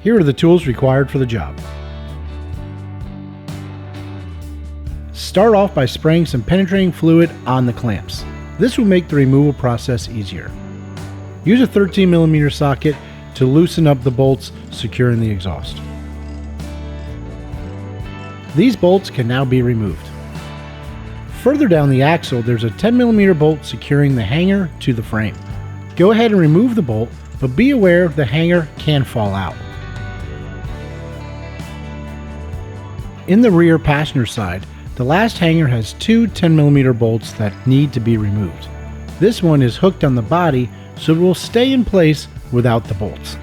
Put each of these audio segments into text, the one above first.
Here are the tools required for the job. Start off by spraying some penetrating fluid on the clamps. This will make the removal process easier. Use a 13mm socket to loosen up the bolts securing the exhaust. These bolts can now be removed. Further down the axle, there's a 10mm bolt securing the hanger to the frame. Go ahead and remove the bolt, but be aware the hanger can fall out. In the rear passenger side, the last hanger has two 10mm bolts that need to be removed. This one is hooked on the body, so it will stay in place without the bolts.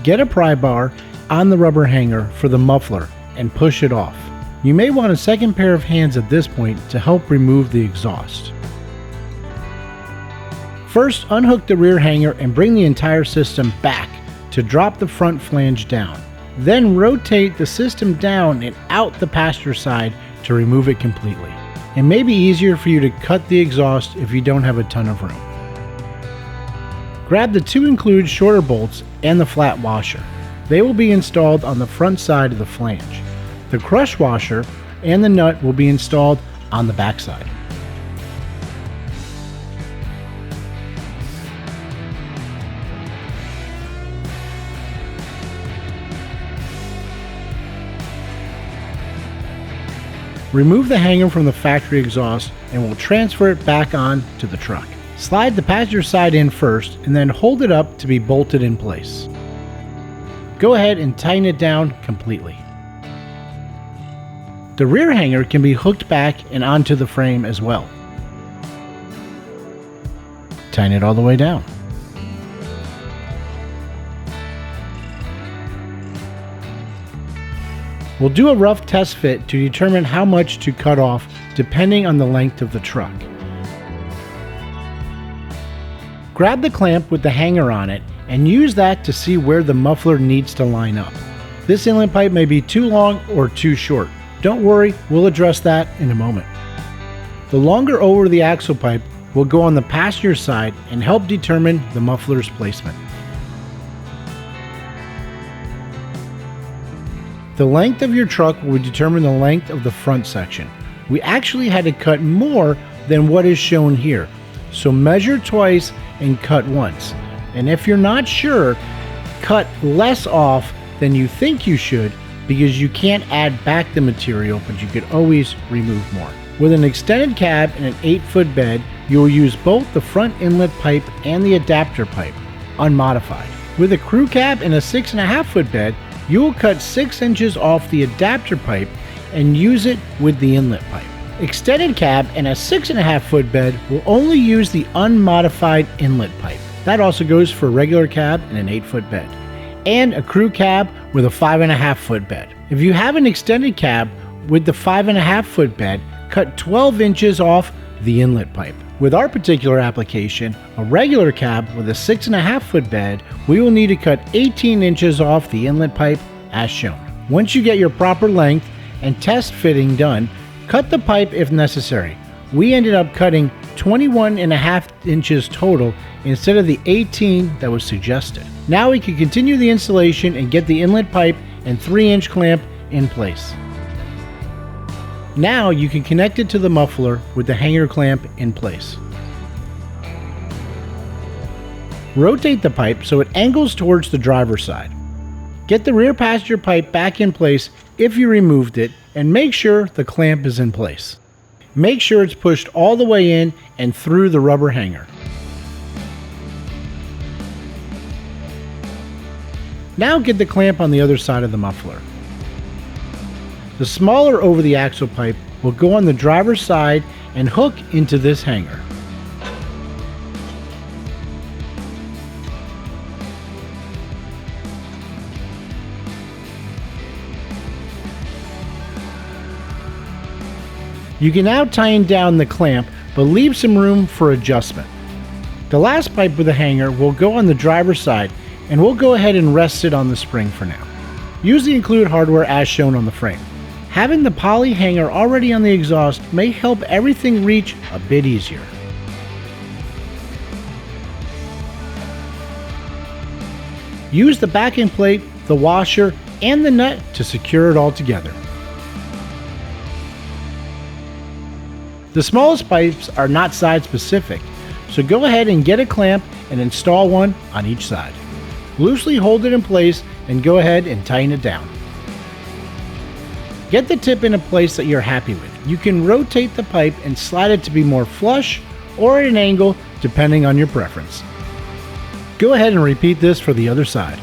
Get a pry bar on the rubber hanger for the muffler and push it off. You may want a second pair of hands at this point to help remove the exhaust. First, unhook the rear hanger and bring the entire system back to drop the front flange down. Then rotate the system down and out the passenger side to remove it completely. It may be easier for you to cut the exhaust if you don't have a ton of room. Grab the two included shorter bolts and the flat washer. They will be installed on the front side of the flange. The crush washer and the nut will be installed on the back side. Remove the hanger from the factory exhaust and we'll transfer it back on to the truck. Slide the passenger side in first and then hold it up to be bolted in place. Go ahead and tighten it down completely. The rear hanger can be hooked back and onto the frame as well. Tighten it all the way down. We'll do a rough test fit to determine how much to cut off depending on the length of the truck. Grab the clamp with the hanger on it and use that to see where the muffler needs to line up. This inlet pipe may be too long or too short. Don't worry, we'll address that in a moment. The longer over the axle pipe will go on the passenger side and help determine the muffler's placement. The length of your truck will determine the length of the front section. We actually had to cut more than what is shown here, so measure twice and cut once. And if you're not sure, cut less off than you think you should because you can't add back the material, but you could always remove more. With an extended cab and an 8-foot bed, you will use both the front inlet pipe and the adapter pipe, unmodified. With a crew cab and a 6.5-foot bed, you will cut 6 inches off the adapter pipe and use it with the inlet pipe. Extended cab and a 6.5-foot bed will only use the unmodified inlet pipe. That also goes for a regular cab and an 8-foot bed. And a crew cab with a 5.5-foot bed. If you have an extended cab with the 5.5-foot bed, cut 12 inches off the inlet pipe. With our particular application, a regular cab with a 6.5-foot bed, we will need to cut 18 inches off the inlet pipe as shown. Once you get your proper length and test fitting done, cut the pipe if necessary. We ended up cutting 21.5 inches total instead of the 18 that was suggested. Now we can continue the installation and get the inlet pipe and 3-inch clamp in place. Now you can connect it to the muffler with the hanger clamp in place. Rotate the pipe so it angles towards the driver's side. Get the rear passenger pipe back in place if you removed it and make sure the clamp is in place. Make sure it's pushed all the way in and through the rubber hanger. Now get the clamp on the other side of the muffler. The smaller over the axle pipe will go on the driver's side and hook into this hanger. You can now tighten down the clamp, but leave some room for adjustment. The last pipe with the hanger will go on the driver's side, and we'll go ahead and rest it on the spring for now. Use the included hardware as shown on the frame. Having the poly hanger already on the exhaust may help everything reach a bit easier. Use the backing plate, the washer, and the nut to secure it all together. The smallest pipes are not side specific, so go ahead and get a clamp and install one on each side. Loosely hold it in place and go ahead and tighten it down. Get the tip in a place that you're happy with. You can rotate the pipe and slide it to be more flush or at an angle depending on your preference. Go ahead and repeat this for the other side.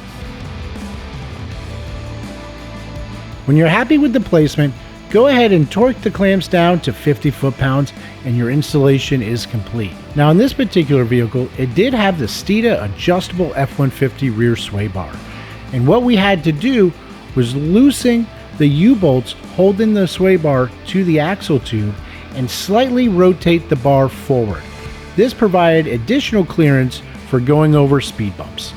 When you're happy with the placement, go ahead and torque the clamps down to 50 foot-pounds and your installation is complete. Now in this particular vehicle, it did have the Steeda adjustable F-150 rear sway bar. And what we had to do was loosen the U-bolts holding the sway bar to the axle tube and slightly rotate the bar forward. This provided additional clearance for going over speed bumps.